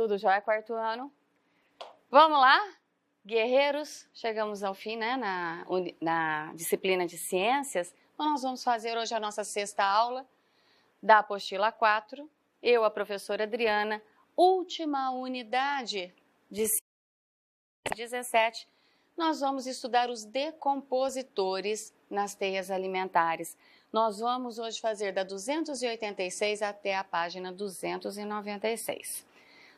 Tudo jóia, quarto ano? Vamos lá? Guerreiros, chegamos ao fim, né, na disciplina de ciências. Então, nós vamos fazer hoje a nossa sexta aula da apostila 4. Eu, a professora Adriana, última unidade de ciências 17. Nós vamos estudar os decompositores nas teias alimentares. Nós vamos hoje fazer da 286 até a página 296.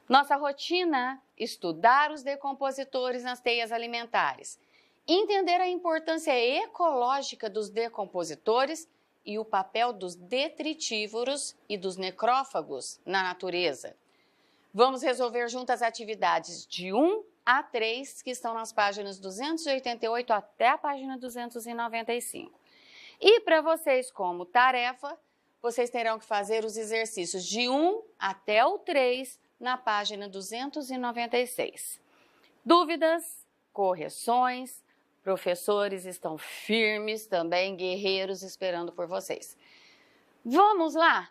Nossa rotina, estudar os decompositores nas teias alimentares, entender a importância ecológica dos decompositores e o papel dos detritívoros e dos necrófagos na natureza. Vamos resolver juntas atividades de 1 a 3, que estão nas páginas 288 até a página 295. E para vocês, como tarefa, vocês terão que fazer os exercícios de 1 até o 3, na página 296. Dúvidas, correções, professores estão firmes também, guerreiros, esperando por vocês. Vamos lá?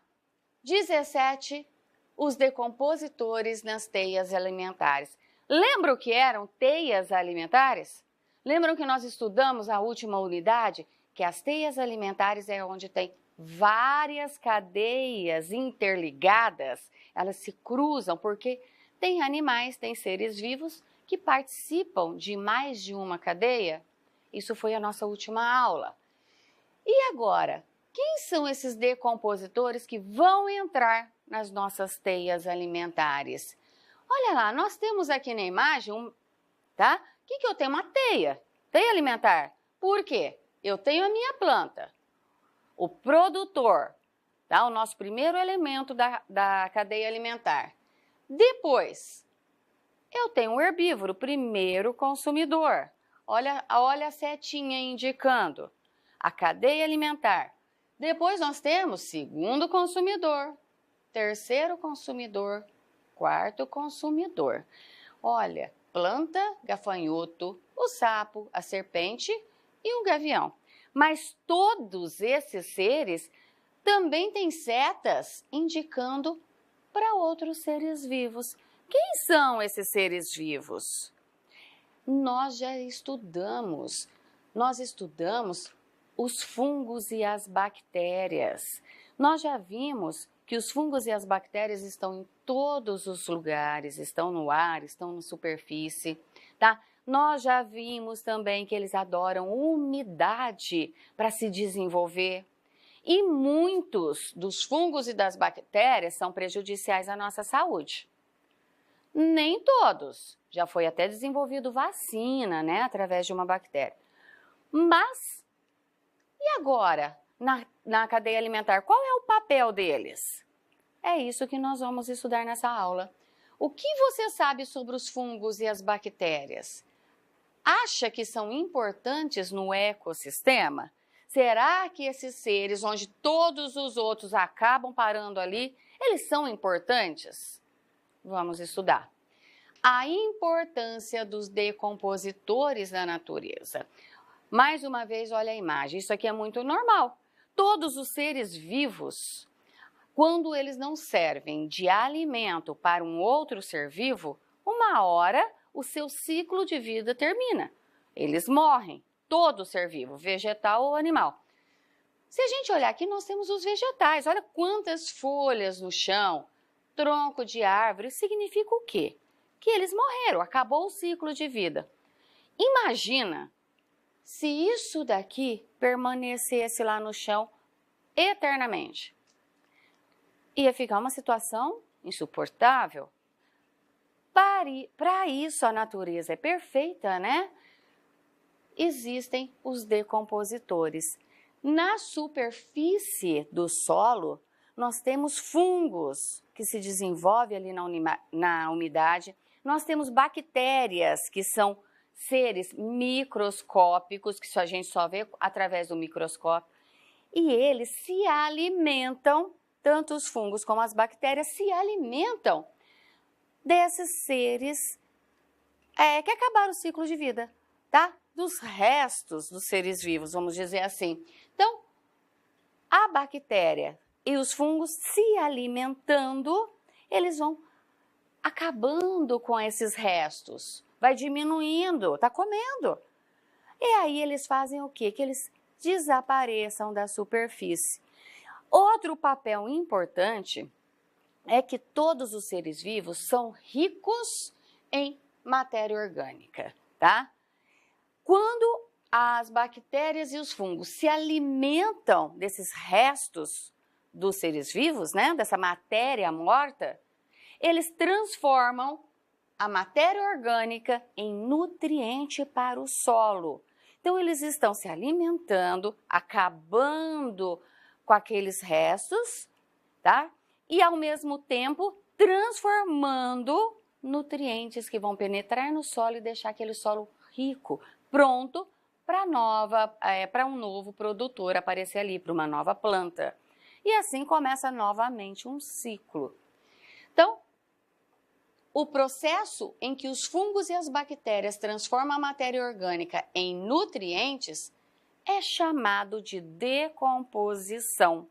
17, os decompositores nas teias alimentares. Lembram o que eram teias alimentares? Lembram que nós estudamos a última unidade? Que as teias alimentares é onde tem várias cadeias interligadas, elas se cruzam porque tem animais, tem seres vivos que participam de mais de uma cadeia. Isso foi a nossa última aula. E agora, quem são esses decompositores que vão entrar nas nossas teias alimentares? Olha lá, nós temos aqui na imagem, tá? O que eu tenho? Uma teia alimentar. Por quê? Eu tenho a minha planta. O produtor, tá? O nosso primeiro elemento da cadeia alimentar. Depois, eu tenho o herbívoro, primeiro consumidor. Olha a setinha indicando a cadeia alimentar. Depois nós temos segundo consumidor, terceiro consumidor, quarto consumidor. Olha, planta, gafanhoto, o sapo, a serpente e o gavião. Mas todos esses seres também têm setas indicando para outros seres vivos. Quem são esses seres vivos? Nós estudamos os fungos e as bactérias. Nós já vimos que os fungos e as bactérias estão em todos os lugares, estão no ar, estão na superfície, tá? Nós já vimos também que eles adoram umidade para se desenvolver. E muitos dos fungos e das bactérias são prejudiciais à nossa saúde. Nem todos. Já foi até desenvolvido vacina, né, através de uma bactéria. Mas, e agora, na cadeia alimentar, qual é o papel deles? É isso que nós vamos estudar nessa aula. O que você sabe sobre os fungos e as bactérias? Acha que são importantes no ecossistema? Será que esses seres, onde todos os outros acabam parando ali, eles são importantes? Vamos estudar. A importância dos decompositores na natureza. Mais uma vez, olha a imagem. Isso aqui é muito normal. Todos os seres vivos, quando eles não servem de alimento para um outro ser vivo, uma hora o seu ciclo de vida termina. Eles morrem, todo ser vivo, vegetal ou animal. Se a gente olhar aqui, nós temos os vegetais. Olha quantas folhas no chão, tronco de árvore. Significa o quê? Que eles morreram, acabou o ciclo de vida. Imagina se isso daqui permanecesse lá no chão eternamente. Ia ficar uma situação insuportável. Para isso a natureza é perfeita, né? Existem os decompositores. Na superfície do solo, nós temos fungos que se desenvolvem ali na umidade. Nós temos bactérias, que são seres microscópicos, que a gente só vê através do microscópio. E eles se alimentam, tanto os fungos como as bactérias se alimentam desses seres que acabaram o ciclo de vida, tá? Dos restos dos seres vivos, vamos dizer assim. Então, a bactéria e os fungos se alimentando, eles vão acabando com esses restos, vai diminuindo, está comendo. E aí eles fazem o quê? Que eles desapareçam da superfície. Outro papel importante é que todos os seres vivos são ricos em matéria orgânica, tá? Quando as bactérias e os fungos se alimentam desses restos dos seres vivos, né, dessa matéria morta, eles transformam a matéria orgânica em nutriente para o solo. Então, eles estão se alimentando, acabando com aqueles restos, tá? E, ao mesmo tempo, transformando nutrientes que vão penetrar no solo e deixar aquele solo rico, pronto para um novo produtor aparecer ali, para uma nova planta. E assim começa novamente um ciclo. Então, o processo em que os fungos e as bactérias transformam a matéria orgânica em nutrientes é chamado de decomposição.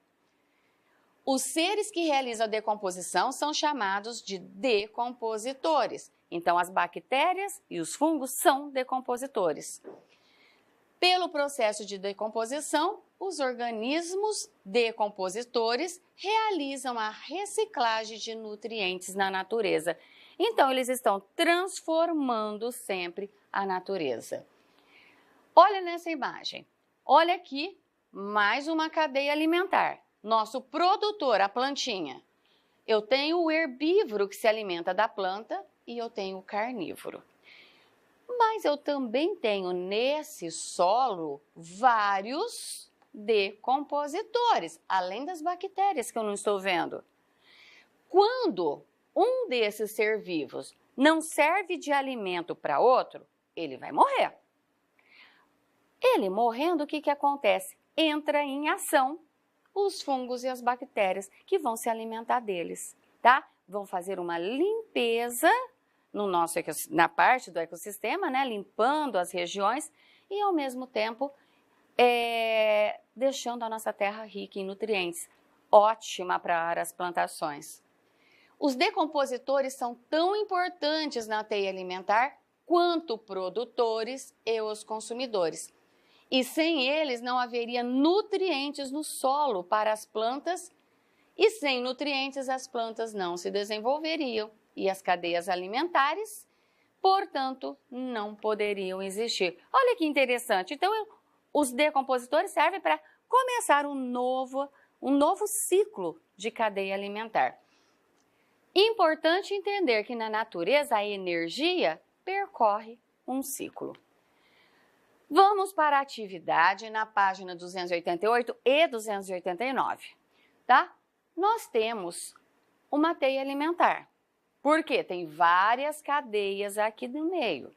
Os seres que realizam a decomposição são chamados de decompositores. Então, as bactérias e os fungos são decompositores. Pelo processo de decomposição, os organismos decompositores realizam a reciclagem de nutrientes na natureza. Então, eles estão transformando sempre a natureza. Olha nessa imagem. Olha aqui, mais uma cadeia alimentar. Nosso produtor, a plantinha. Eu tenho o herbívoro que se alimenta da planta e eu tenho o carnívoro. Mas eu também tenho nesse solo vários decompositores, além das bactérias que eu não estou vendo. Quando um desses ser vivos não serve de alimento para outro, ele vai morrer. Ele morrendo, o que acontece? Entra em ação os fungos e as bactérias que vão se alimentar deles, tá? Vão fazer uma limpeza na parte do ecossistema, né? Limpando as regiões e, ao mesmo tempo, deixando a nossa terra rica em nutrientes, ótima para as plantações. Os decompositores são tão importantes na teia alimentar quanto produtores e os consumidores. E sem eles não haveria nutrientes no solo para as plantas, e sem nutrientes as plantas não se desenvolveriam e as cadeias alimentares, portanto, não poderiam existir. Olha que interessante. Então, os decompositores servem para começar um novo ciclo de cadeia alimentar. Importante entender que na natureza a energia percorre um ciclo. Vamos para a atividade na página 288 e 289, tá? Nós temos uma teia alimentar. Por quê? Tem várias cadeias aqui no meio.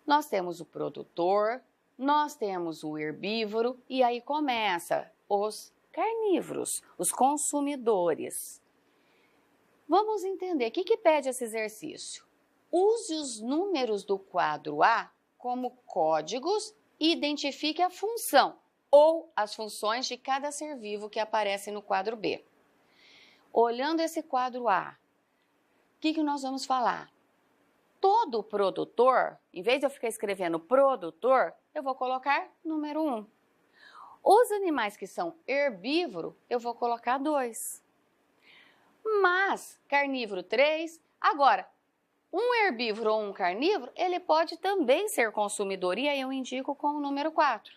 Nós temos o produtor, nós temos o herbívoro e aí começa os carnívoros, os consumidores. Vamos entender, o que pede esse exercício? Use os números do quadro A como códigos e identifique a função ou as funções de cada ser vivo que aparece no quadro B. Olhando esse quadro A, o que nós vamos falar? Todo produtor, em vez de eu ficar escrevendo produtor, eu vou colocar número 1. Os animais que são herbívoro, eu vou colocar 2. Mas carnívoro 3, agora, um herbívoro ou um carnívoro, ele pode também ser consumidor, e aí eu indico com o número 4.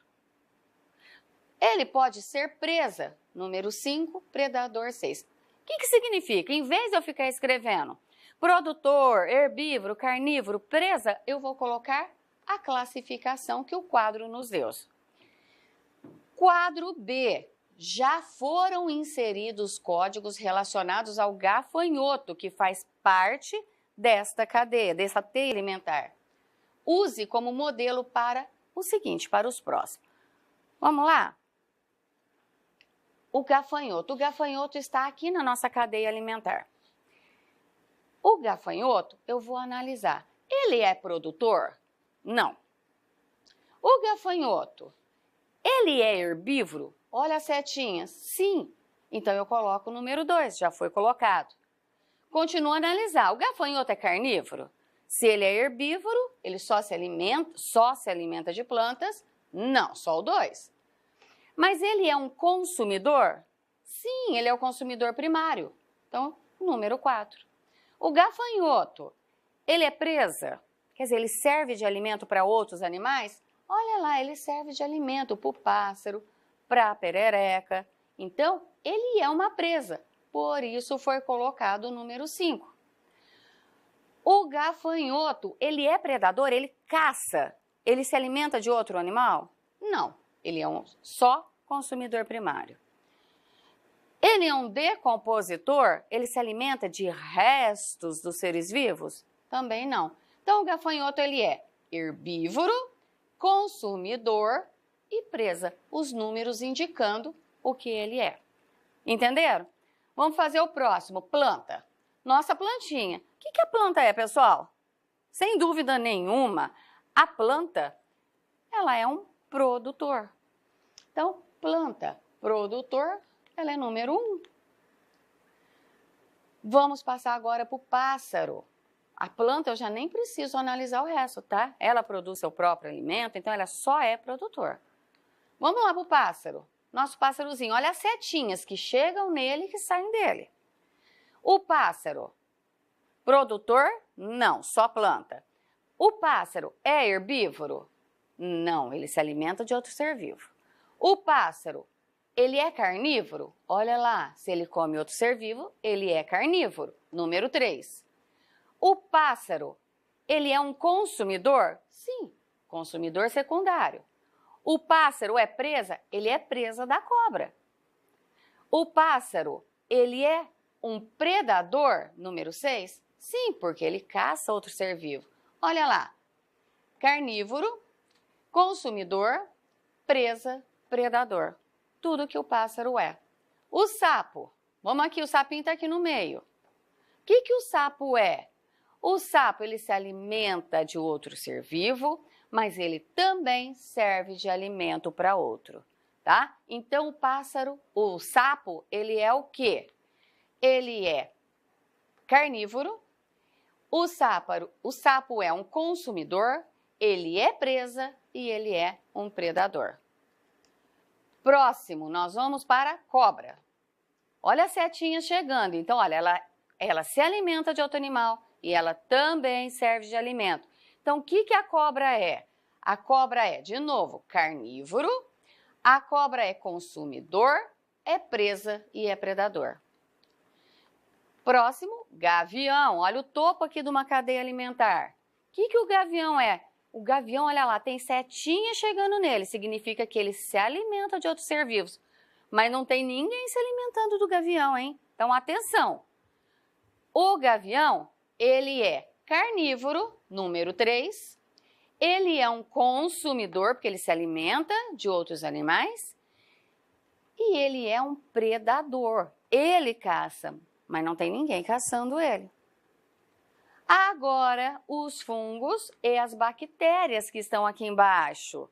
Ele pode ser presa, número 5, predador 6. O que significa? Em vez de eu ficar escrevendo produtor, herbívoro, carnívoro, presa, eu vou colocar a classificação que o quadro nos deu. Quadro B. Já foram inseridos códigos relacionados ao gafanhoto, que faz parte desta cadeia, dessa teia alimentar. Use como modelo para o seguinte, para os próximos. Vamos lá? O gafanhoto está aqui na nossa cadeia alimentar. O gafanhoto, eu vou analisar. Ele é produtor? Não. O gafanhoto, ele é herbívoro? Olha as setinhas. Sim. Então, eu coloco o número 2, já foi colocado. continua a analisar. O gafanhoto é carnívoro? Se ele é herbívoro, ele só se alimenta de plantas? Não, só o 2. Mas ele é um consumidor? Sim, ele é o consumidor primário. Então, número 4. O gafanhoto, ele é presa? Quer dizer, ele serve de alimento para outros animais? Olha lá, ele serve de alimento para o pássaro, para a perereca. Então, ele é uma presa. Por isso foi colocado o número 5. O gafanhoto, ele é predador? Ele caça? Ele se alimenta de outro animal? Não, ele é um só consumidor primário. Ele é um decompositor? Ele se alimenta de restos dos seres vivos? Também não. Então, o gafanhoto, ele é herbívoro, consumidor e presa. Os números indicando o que ele é. Entenderam? Vamos fazer o próximo, planta. Nossa plantinha. O que a planta é, pessoal? Sem dúvida nenhuma, a planta, ela é um produtor. Então, planta, produtor, ela é número 1. Vamos passar agora para o pássaro. A planta eu já nem preciso analisar o resto, tá? Ela produz seu próprio alimento, então ela só é produtor. Vamos lá para o pássaro. Nosso pássarozinho, olha as setinhas que chegam nele e que saem dele. O pássaro, produtor? Não, só planta. O pássaro é herbívoro? Não, ele se alimenta de outro ser vivo. O pássaro, ele é carnívoro? Olha lá, se ele come outro ser vivo, ele é carnívoro. Número 3. O pássaro, ele é um consumidor? Sim, consumidor secundário. O pássaro é presa? Ele é presa da cobra. O pássaro, ele é um predador? Número 6? Sim, porque ele caça outro ser vivo. Olha lá, carnívoro, consumidor, presa, predador. Tudo que o pássaro é. O sapo, vamos aqui, o sapinho está aqui no meio. O que o sapo é? O sapo, ele se alimenta de outro ser vivo, mas ele também serve de alimento para outro, tá? Então, o sapo, ele é o quê? Ele é carnívoro, o sapo é um consumidor, ele é presa e ele é um predador. Próximo, nós vamos para a cobra. Olha a setinha chegando. Então, olha, ela se alimenta de outro animal e ela também serve de alimento. Então, o que a cobra é? A cobra é, de novo, carnívoro, a cobra é consumidor, é presa e é predador. Próximo, gavião. Olha o topo aqui de uma cadeia alimentar. O que o gavião é? O gavião, olha lá, tem setinha chegando nele, significa que ele se alimenta de outros ser vivos. Mas não tem ninguém se alimentando do gavião, hein? Então, atenção. O gavião, ele é carnívoro, número 3. Ele é um consumidor, porque ele se alimenta de outros animais. E ele é um predador. Ele caça, mas não tem ninguém caçando ele. Agora, os fungos e as bactérias que estão aqui embaixo.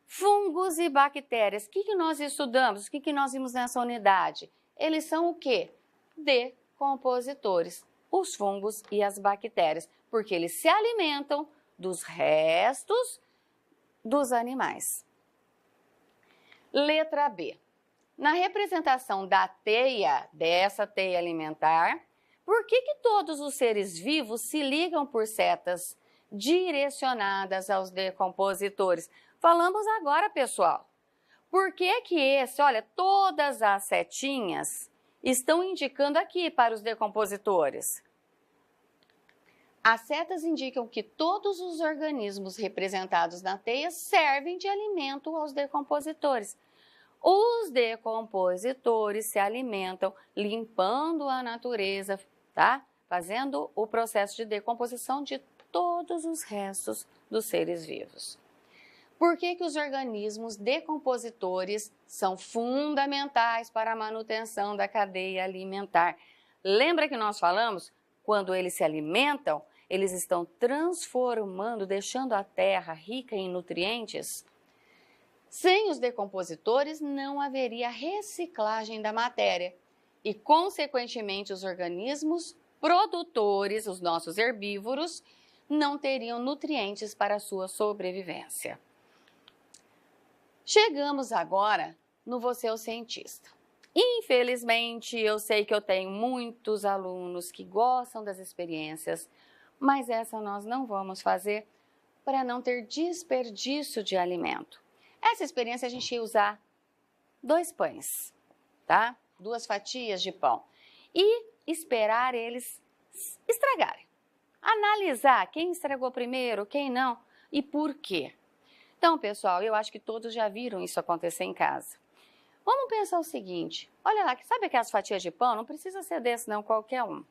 Fungos e bactérias. O que nós estudamos? O que nós vimos nessa unidade? Eles são o quê? Decompositores. Os fungos e as bactérias. Porque eles se alimentam dos restos dos animais. Letra B. Na representação da teia, dessa teia alimentar, por que todos os seres vivos se ligam por setas direcionadas aos decompositores? Falamos agora, pessoal. Por que olha, todas as setinhas estão indicando aqui para os decompositores? As setas indicam que todos os organismos representados na teia servem de alimento aos decompositores. Os decompositores se alimentam limpando a natureza, tá? Fazendo o processo de decomposição de todos os restos dos seres vivos. Por que os organismos decompositores são fundamentais para a manutenção da cadeia alimentar? Lembra que nós falamos? Quando eles se alimentam, eles estão transformando, deixando a terra rica em nutrientes. Sem os decompositores, não haveria reciclagem da matéria e, consequentemente, os organismos produtores, os nossos herbívoros, não teriam nutrientes para a sua sobrevivência. Chegamos agora no Você é o Cientista. Infelizmente, eu sei que eu tenho muitos alunos que gostam das experiências, mas essa nós não vamos fazer para não ter desperdício de alimento. Essa experiência a gente ia usar 2 pães, tá? 2 fatias de pão e esperar eles estragarem. Analisar quem estragou primeiro, quem não e por quê. Então, pessoal, eu acho que todos já viram isso acontecer em casa. Vamos pensar o seguinte, olha lá, sabe aquelas fatias de pão? Não precisa ser desse não, qualquer um.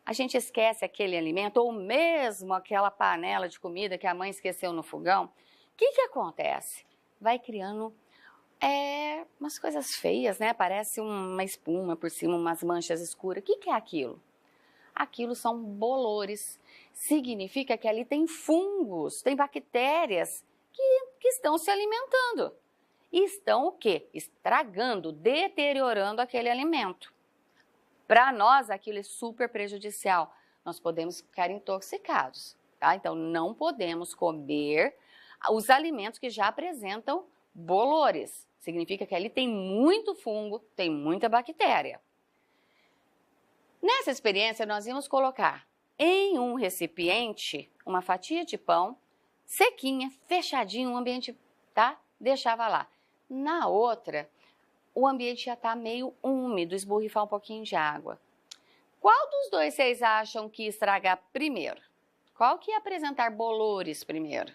A gente esquece aquele alimento ou mesmo aquela panela de comida que a mãe esqueceu no fogão. O que acontece? Vai criando umas coisas feias, né? Parece uma espuma por cima, umas manchas escuras. O que é aquilo? Aquilo são bolores. Significa que ali tem fungos, tem bactérias que estão se alimentando. E estão o quê? Estragando, deteriorando aquele alimento. Para nós, aquilo é super prejudicial. Nós podemos ficar intoxicados, tá? Então, não podemos comer os alimentos que já apresentam bolores. Significa que ali tem muito fungo, tem muita bactéria. Nessa experiência, nós íamos colocar em um recipiente uma fatia de pão sequinha, fechadinho, um ambiente, tá? Deixava lá. Na outra, o ambiente já está meio úmido, esborrifar um pouquinho de água. Qual dos dois vocês acham que ia estragar primeiro? Qual que ia apresentar bolores primeiro?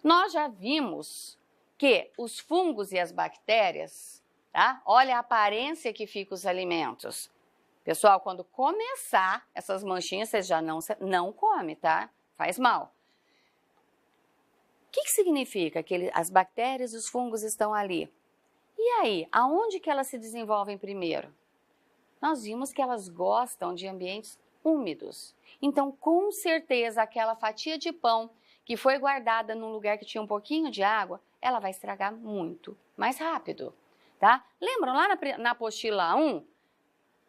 Nós já vimos que os fungos e as bactérias, tá? Olha a aparência que fica os alimentos. Pessoal, quando começar essas manchinhas, vocês já não comem, tá? Faz mal. O que significa? Que as bactérias e os fungos estão ali. E aí, aonde que elas se desenvolvem primeiro? Nós vimos que elas gostam de ambientes úmidos. Então, com certeza, aquela fatia de pão que foi guardada num lugar que tinha um pouquinho de água, ela vai estragar muito mais rápido, tá? Lembram lá na apostila 1?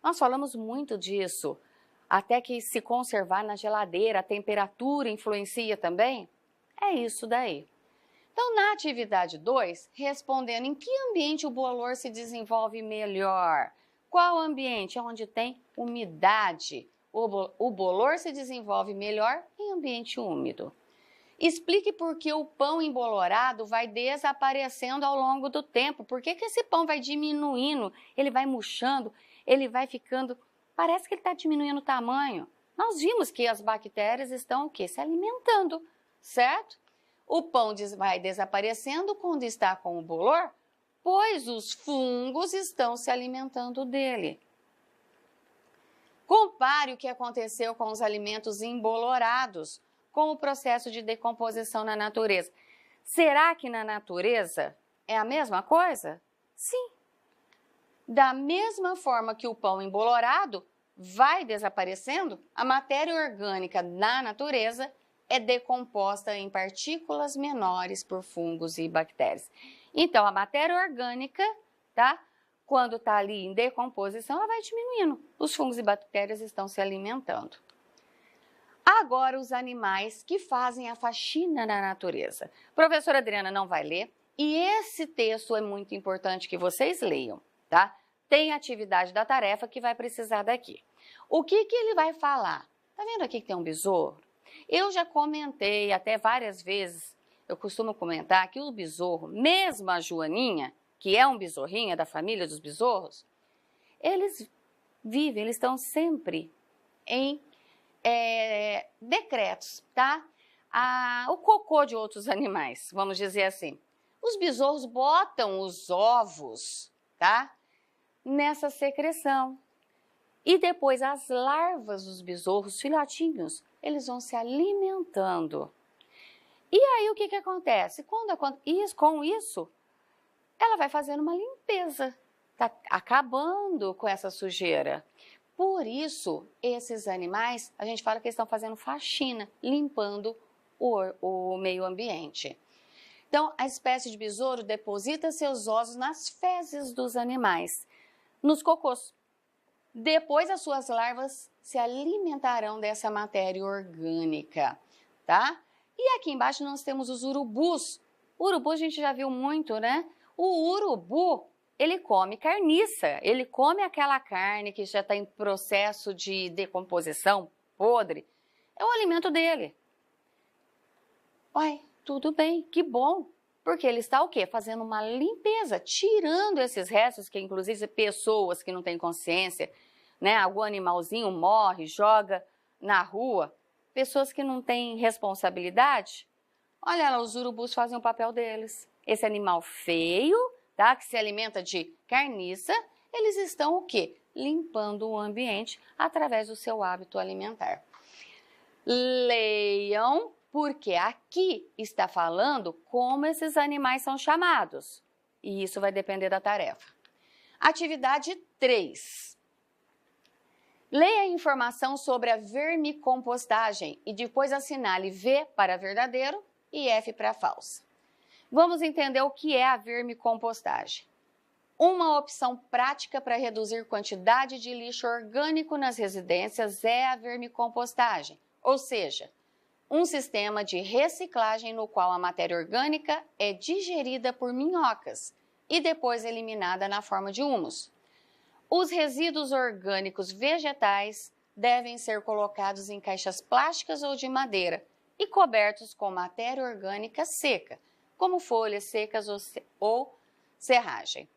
Nós falamos muito disso. Até que se conservar na geladeira, a temperatura influencia também? É isso daí. Então, na atividade 2, respondendo em que ambiente o bolor se desenvolve melhor? Qual ambiente? Onde tem umidade. O bolor se desenvolve melhor em ambiente úmido. Explique por que o pão embolorado vai desaparecendo ao longo do tempo. Por que esse pão vai diminuindo? Ele vai murchando, ele vai ficando... Parece que ele está diminuindo o tamanho. Nós vimos que as bactérias estão o quê? Se alimentando, certo? O pão vai desaparecendo quando está com o bolor, pois os fungos estão se alimentando dele. Compare o que aconteceu com os alimentos embolorados com o processo de decomposição na natureza. Será que na natureza é a mesma coisa? Sim. Da mesma forma que o pão embolorado vai desaparecendo, a matéria orgânica na natureza é decomposta em partículas menores por fungos e bactérias. Então, a matéria orgânica, tá? Quando está ali em decomposição, ela vai diminuindo. Os fungos e bactérias estão se alimentando. Agora, os animais que fazem a faxina na natureza. A professora Adriana não vai ler, e esse texto é muito importante que vocês leiam, tá? Tem atividade da tarefa que vai precisar daqui. O que ele vai falar? Tá vendo aqui que tem um besouro? Eu já comentei até várias vezes, eu costumo comentar que o besouro, mesmo a Joaninha, que é um besorrinho, é da família dos besorros, eles vivem, eles estão sempre em decretos, tá? O cocô de outros animais, vamos dizer assim. Os besouros botam os ovos, tá? Nessa secreção. E depois as larvas dos besouros, os filhotinhos, eles vão se alimentando. E aí o que acontece? Com isso, ela vai fazendo uma limpeza, tá acabando com essa sujeira. Por isso, esses animais, a gente fala que eles estão fazendo faxina, limpando o meio ambiente. Então, a espécie de besouro deposita seus ossos nas fezes dos animais, nos cocôs. Depois as suas larvas se alimentarão dessa matéria orgânica, tá? E aqui embaixo nós temos os urubus. O urubu a gente já viu muito, né? O urubu, ele come carniça, ele come aquela carne que já está em processo de decomposição, podre. É o alimento dele. Uai, tudo bem, que bom. Porque ele está o quê? Fazendo uma limpeza, tirando esses restos, que inclusive pessoas que não têm consciência, né? Algum animalzinho morre, joga na rua. Pessoas que não têm responsabilidade. Olha lá, os urubus fazem o papel deles. Esse animal feio, tá? Que se alimenta de carniça, eles estão o quê? Limpando o ambiente através do seu hábito alimentar. Leiam, porque aqui está falando como esses animais são chamados. E isso vai depender da tarefa. Atividade 3. Leia a informação sobre a vermicompostagem e depois assinale V para verdadeiro e F para falsa. Vamos entender o que é a vermicompostagem. Uma opção prática para reduzir quantidade de lixo orgânico nas residências é a vermicompostagem, ou seja, um sistema de reciclagem no qual a matéria orgânica é digerida por minhocas e depois eliminada na forma de humus. Os resíduos orgânicos vegetais devem ser colocados em caixas plásticas ou de madeira e cobertos com matéria orgânica seca, como folhas secas ou serragem.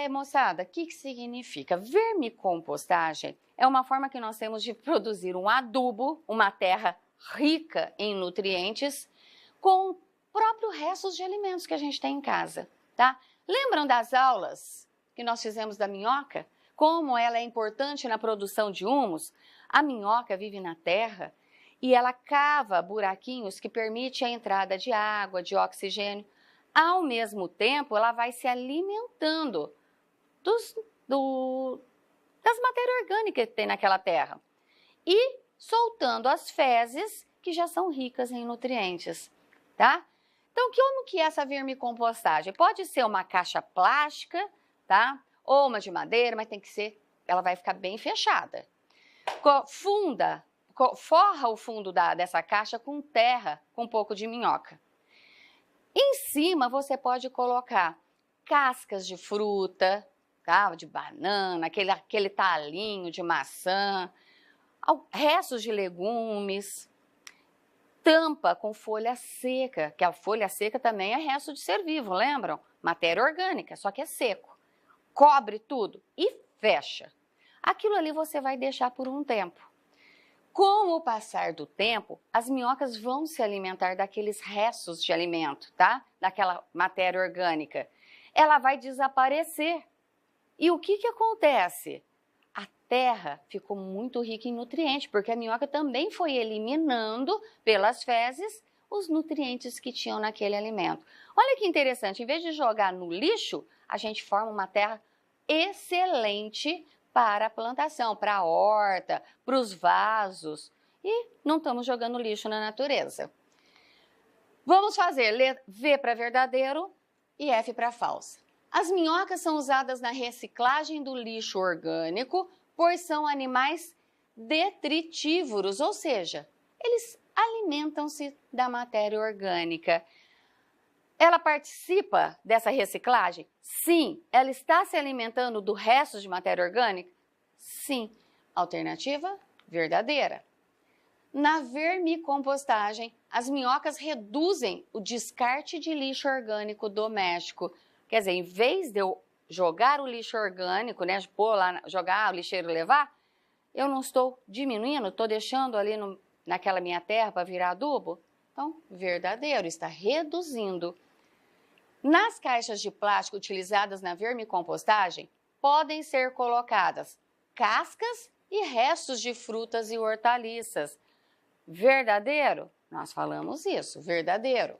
Moçada, o que significa? Vermicompostagem é uma forma que nós temos de produzir um adubo, uma terra rica em nutrientes, com próprios restos de alimentos que a gente tem em casa, tá? Lembram das aulas que nós fizemos da minhoca? Como ela é importante na produção de humus? A minhoca vive na terra e ela cava buraquinhos que permitem a entrada de água, de oxigênio. Ao mesmo tempo, ela vai se alimentando das matérias orgânicas que tem naquela terra e soltando as fezes que já são ricas em nutrientes, tá? Então, como que é essa vermicompostagem? Pode ser uma caixa plástica, tá? Ou uma de madeira, mas tem que ser, ela vai ficar bem fechada. Forra o fundo dessa caixa com terra, com um pouco de minhoca. Em cima você pode colocar cascas de fruta, tá? De banana, aquele talinho de maçã, restos de legumes, tampa com folha seca, que a folha seca também é resto de ser vivo, lembram? Matéria orgânica, só que é seco. Cobre tudo e fecha. Aquilo ali você vai deixar por um tempo. Com o passar do tempo, as minhocas vão se alimentar daqueles restos de alimento, tá? Daquela matéria orgânica. Ela vai desaparecer. E o que acontece? A terra ficou muito rica em nutrientes, porque a minhoca também foi eliminando pelas fezes os nutrientes que tinham naquele alimento. Olha que interessante, em vez de jogar no lixo, a gente forma uma terra excelente para a plantação, para a horta, para os vasos. E não estamos jogando lixo na natureza. Vamos fazer V para verdadeiro e F para falsa. As minhocas são usadas na reciclagem do lixo orgânico, pois são animais detritívoros, ou seja, eles alimentam-se da matéria orgânica. Ela participa dessa reciclagem? Sim. Ela está se alimentando do resto de matéria orgânica? Sim. Alternativa verdadeira. Na vermicompostagem, as minhocas reduzem o descarte de lixo orgânico doméstico. Quer dizer, em vez de eu jogar o lixo orgânico, né, pôr lá, jogar o lixeiro levar, eu não estou diminuindo, estou deixando ali naquela minha terra para virar adubo. Então, verdadeiro, está reduzindo. Nas caixas de plástico utilizadas na vermicompostagem, podem ser colocadas cascas e restos de frutas e hortaliças. Verdadeiro? Nós falamos isso, verdadeiro.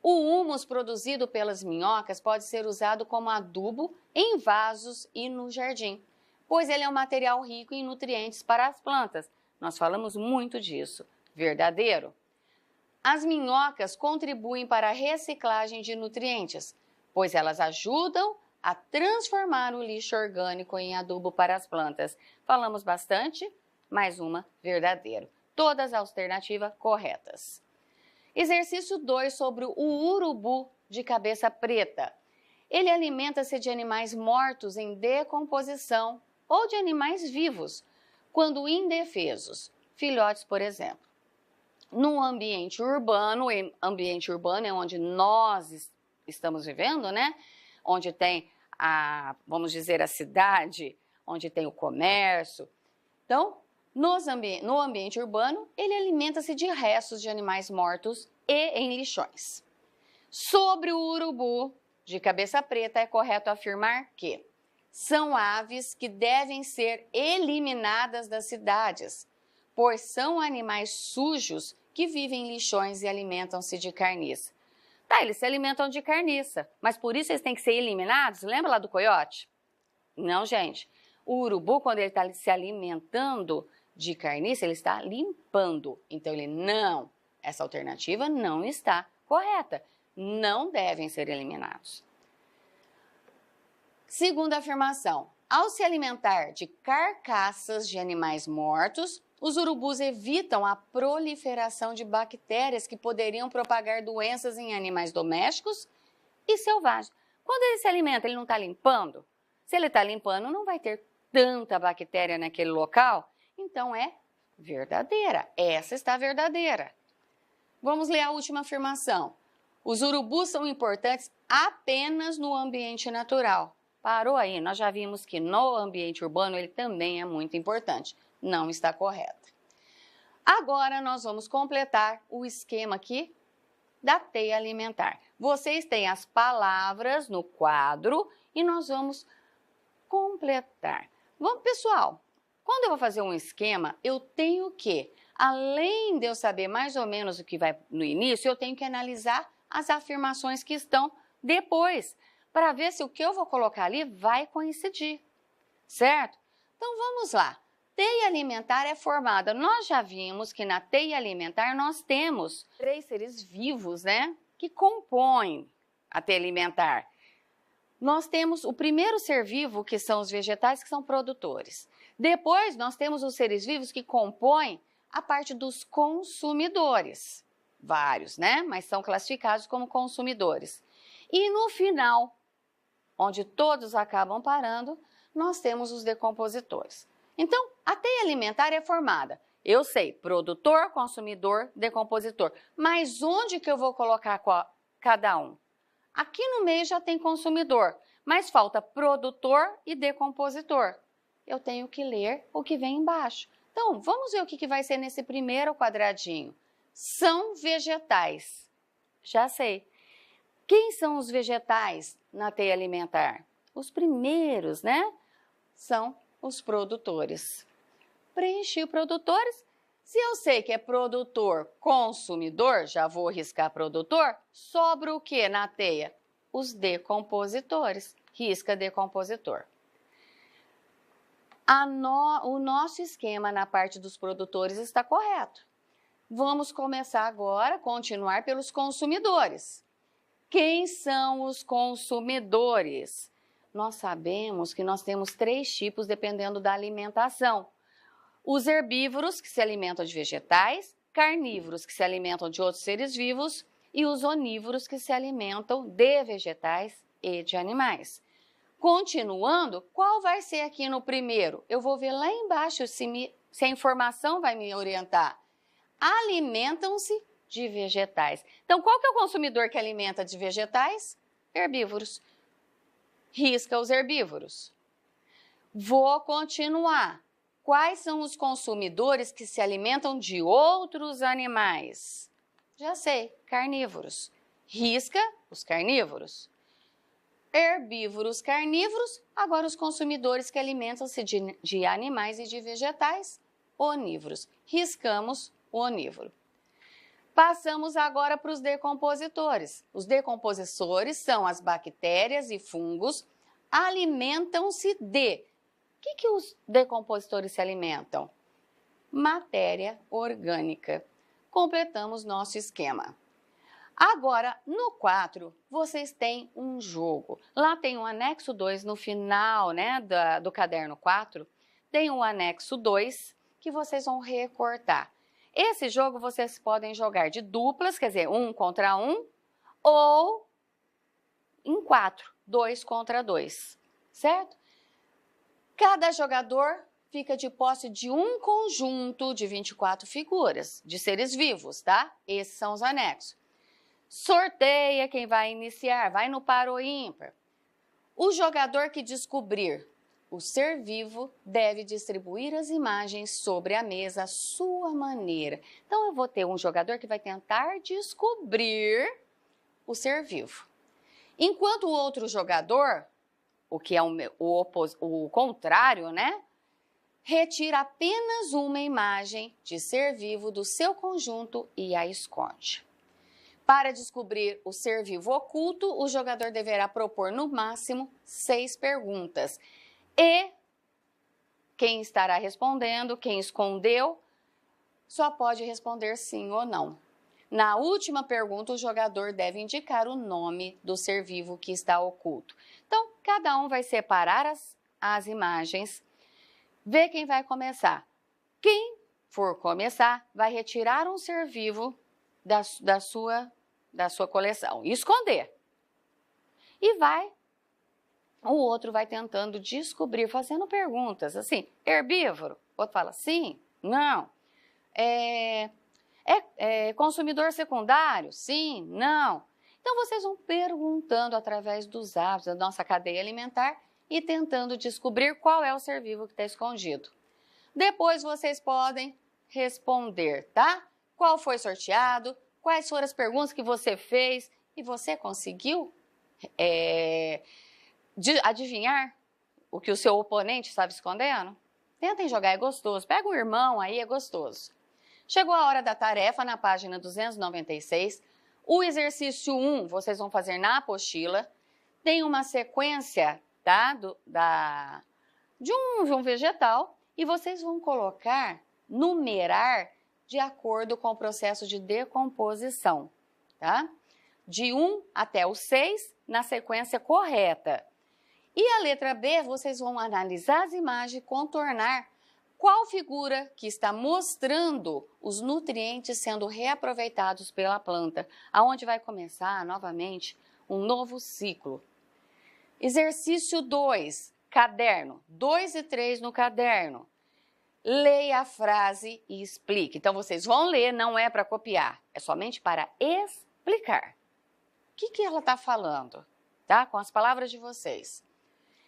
O humus produzido pelas minhocas pode ser usado como adubo em vasos e no jardim, pois ele é um material rico em nutrientes para as plantas. Nós falamos muito disso. Verdadeiro? As minhocas contribuem para a reciclagem de nutrientes, pois elas ajudam a transformar o lixo orgânico em adubo para as plantas. Falamos bastante, mais uma verdadeiro. Todas as alternativas corretas. Exercício 2 sobre o urubu de cabeça preta. Ele alimenta-se de animais mortos em decomposição ou de animais vivos, quando indefesos, filhotes, por exemplo. No ambiente urbano é onde nós estamos vivendo, né? Onde tem vamos dizer, a cidade, onde tem o comércio. Então, no ambiente urbano, ele alimenta-se de restos de animais mortos e em lixões. Sobre o urubu de cabeça preta, é correto afirmar que são aves que devem ser eliminadas das cidades, pois são animais sujos que vivem em lixões e alimentam-se de carniça. Tá, eles se alimentam de carniça, mas por isso eles têm que ser eliminados? Lembra lá do coiote? Não, gente. O urubu, quando ele está se alimentando de carniça, ele está limpando. Então, essa alternativa não está correta. Não devem ser eliminados. Segunda afirmação. Ao se alimentar de carcaças de animais mortos, os urubus evitam a proliferação de bactérias que poderiam propagar doenças em animais domésticos e selvagens. Quando ele se alimenta, ele não está limpando? Se ele está limpando, não vai ter tanta bactéria naquele local, então é verdadeira. Essa está verdadeira. Vamos ler a última afirmação. Os urubus são importantes apenas no ambiente natural. Parou aí, nós já vimos que no ambiente urbano ele também é muito importante. Não está correto. Agora nós vamos completar o esquema aqui da teia alimentar. Vocês têm as palavras no quadro e nós vamos completar. Pessoal, quando eu vou fazer um esquema, eu tenho que, além de eu saber mais ou menos o que vai no início, eu tenho que analisar as afirmações que estão depois, para ver se o que eu vou colocar ali vai coincidir, certo? Então vamos lá. Teia alimentar é formada, nós já vimos que na teia alimentar nós temos 3 seres vivos, né, que compõem a teia alimentar. Nós temos o primeiro ser vivo, que são os vegetais, que são produtores. Depois nós temos os seres vivos que compõem a parte dos consumidores. Vários, né, mas são classificados como consumidores. E no final, onde todos acabam parando, nós temos os decompositores. Então, a teia alimentar é formada, eu sei, produtor, consumidor, decompositor. Mas onde que eu vou colocar cada um? Aqui no meio já tem consumidor, mas falta produtor e decompositor. Eu tenho que ler o que vem embaixo. Então, vamos ver o que vai ser nesse primeiro quadradinho. São vegetais. Já sei. Quem são os vegetais na teia alimentar? Os primeiros, né? São os produtores. Preenchi produtores. Se eu sei que é produtor, consumidor, já vou riscar produtor, sobra o que na teia? Os decompositores. Risca decompositor. O nosso esquema na parte dos produtores está correto. Vamos começar agora, continuar pelos consumidores. Quem são os consumidores? Nós sabemos que nós temos 3 tipos dependendo da alimentação. Os herbívoros, que se alimentam de vegetais, carnívoros, que se alimentam de outros seres vivos, e os onívoros, que se alimentam de vegetais e de animais. Continuando, qual vai ser aqui no primeiro? Eu vou ver lá embaixo se a informação vai me orientar. Alimentam-se de vegetais. Então, qual que é o consumidor que alimenta de vegetais? Herbívoros. Risca os herbívoros. Vou continuar. Quais são os consumidores que se alimentam de outros animais? Já sei, carnívoros. Risca os carnívoros. Herbívoros, carnívoros, agora os consumidores que alimentam-se de animais e de vegetais, onívoros. Riscamos o onívoro. Passamos agora para os decompositores. Os decompositores são as bactérias e fungos, alimentam-se de... O que os decompositores se alimentam? Matéria orgânica. Completamos nosso esquema. Agora, no 4, vocês têm um jogo. Lá tem um anexo 2 no final, né, do caderno 4. Tem um anexo 2 que vocês vão recortar. Esse jogo vocês podem jogar de duplas, quer dizer, 1 contra 1, ou em 4, 2 contra 2, certo? Cada jogador fica de posse de um conjunto de 24 figuras, de seres vivos, tá? Esses são os anexos. Sorteia quem vai iniciar, vai no par ou ímpar. O jogador que descobrir o ser vivo deve distribuir as imagens sobre a mesa à sua maneira. Então, eu vou ter um jogador que vai tentar descobrir o ser vivo. Enquanto o outro jogador, o que é o contrário, né? Retira apenas uma imagem de ser vivo do seu conjunto e a esconde. Para descobrir o ser vivo oculto, o jogador deverá propor no máximo 6 perguntas. E quem estará respondendo, quem escondeu, só pode responder sim ou não. Na última pergunta, o jogador deve indicar o nome do ser vivo que está oculto. Então, cada um vai separar as imagens, ver quem vai começar. Quem for começar, vai retirar um ser vivo da sua coleção e esconder. E o outro vai tentando descobrir, fazendo perguntas, assim, herbívoro? O outro fala sim, não. Consumidor secundário? Sim, não. Então, vocês vão perguntando através dos hábitos da nossa cadeia alimentar e tentando descobrir qual é o ser vivo que está escondido. Depois, vocês podem responder, tá? Qual foi sorteado? Quais foram as perguntas que você fez e você conseguiu adivinhar o que o seu oponente estava escondendo? Tentem jogar, é gostoso. Pega um irmão aí, é gostoso. Chegou a hora da tarefa, na página 296. O exercício 1, vocês vão fazer na apostila. Tem uma sequência, tá? De um vegetal e vocês vão numerar de acordo com o processo de decomposição, tá? De 1 até o 6, na sequência correta. E a letra B, vocês vão analisar as imagens e contornar qual figura que está mostrando os nutrientes sendo reaproveitados pela planta, aonde vai começar novamente um novo ciclo. Exercício 2, caderno, 2 e 3 no caderno. Leia a frase e explique. Então, vocês vão ler, não é para copiar, é somente para explicar. O que ela está falando, tá? Com as palavras de vocês.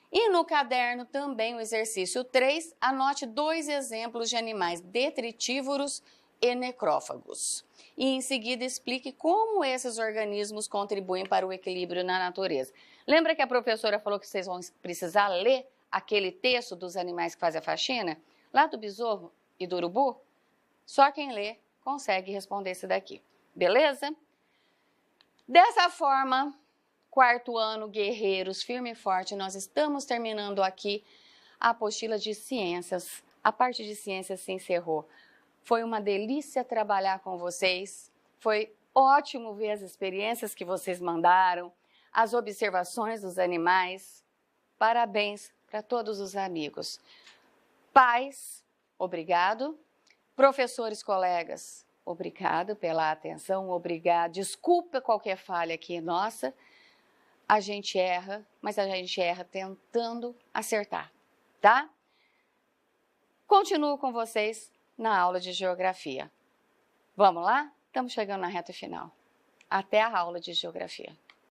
E no caderno também o exercício 3, anote 2 exemplos de animais detritívoros e necrófagos. E em seguida explique como esses organismos contribuem para o equilíbrio na natureza. Lembra que a professora falou que vocês vão precisar ler aquele texto dos animais que fazem a faxina? Lá do besouro e do urubu? Só quem lê consegue responder esse daqui. Beleza? Dessa forma, 4º ano, guerreiros, firme e forte, nós estamos terminando aqui a apostila de ciências. A parte de ciências se encerrou. Foi uma delícia trabalhar com vocês. Foi ótimo ver as experiências que vocês mandaram, as observações dos animais. Parabéns para todos os amigos. Pais, obrigado. Professores, colegas, obrigado pela atenção, obrigado. Desculpa qualquer falha aqui nossa. A gente erra, mas a gente erra tentando acertar, tá? Continuo com vocês na aula de geografia. Vamos lá? Estamos chegando na reta final. Até a aula de geografia.